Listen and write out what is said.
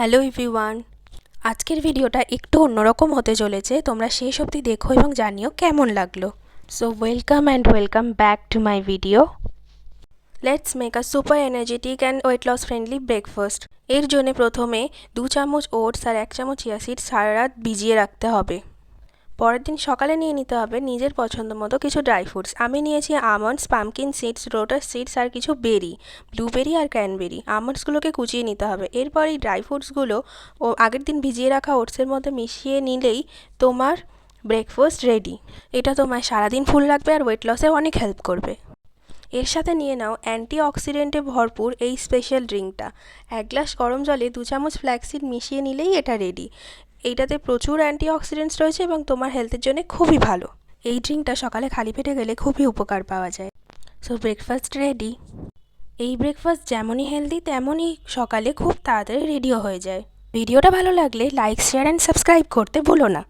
Hello everyone, আজকের ভিডিওটা একটু অন্যরকম হতে চলেছে। তোমরা শেষ অবধি দেখো এবং জানিও কেমন লাগলো। So welcome back to my video. Let's make a super energetic and weight loss friendly breakfast. এর জন্য প্রথমে 2 চামচ ওটস আর 1 চামচ চিয়া সিড সারা রাত ভিজিয়ে রাখতে হবে। পরের দিন সকালে নিয়ে নিতে হবে নিজের পছন্দ মতো কিছু ড্রাই ফ্রুটস। আমি নিয়েছি almonds, pumpkin seeds, lotus seeds আর কিছু বেরি, ব্লুবেরি আর ক্র্যানবেরি। আমন্ডসগুলোকে কুচিয়ে নিতে হবে। এরপর এই ড্রাই ফ্রুটসগুলো আগের দিন ভিজিয়ে রাখা ওটসের মধ্যে মিশিয়ে নিলেই তোমার ব্রেকফাস্ট রেডি। এটা তোমায় সারাদিন ফুল রাখবে আর ওয়েট লসে অনেক হেল্প করবে। এর সাথে নিয়ে নাও অ্যান্টিঅক্সিডেন্টে ভরপুর এই স্পেশাল ড্রিঙ্কটা। 1 গ্লাস গরম জলে 2 চামচ ফ্ল্যাক্সিড মিশিয়ে নিলেই এটা রেডি। এইটাতে প্রচুর অ্যান্টিঅক্সিডেন্টস রয়েছে এবং তোমার হেলথের জন্য খুবই ভালো। এই ড্রিঙ্কটা সকালে খালি পেটে গেলে খুবই উপকার পাওয়া যায়। So breakfast ready. এই ব্রেকফাস্ট যেমনই হেলদি তেমনই সকালে খুব তাড়াতাড়ি রেডিও হয়ে যায়। ভিডিওটা ভালো লাগলে লাইক, শেয়ার অ্যান্ড সাবস্ক্রাইব করতে ভুলো না।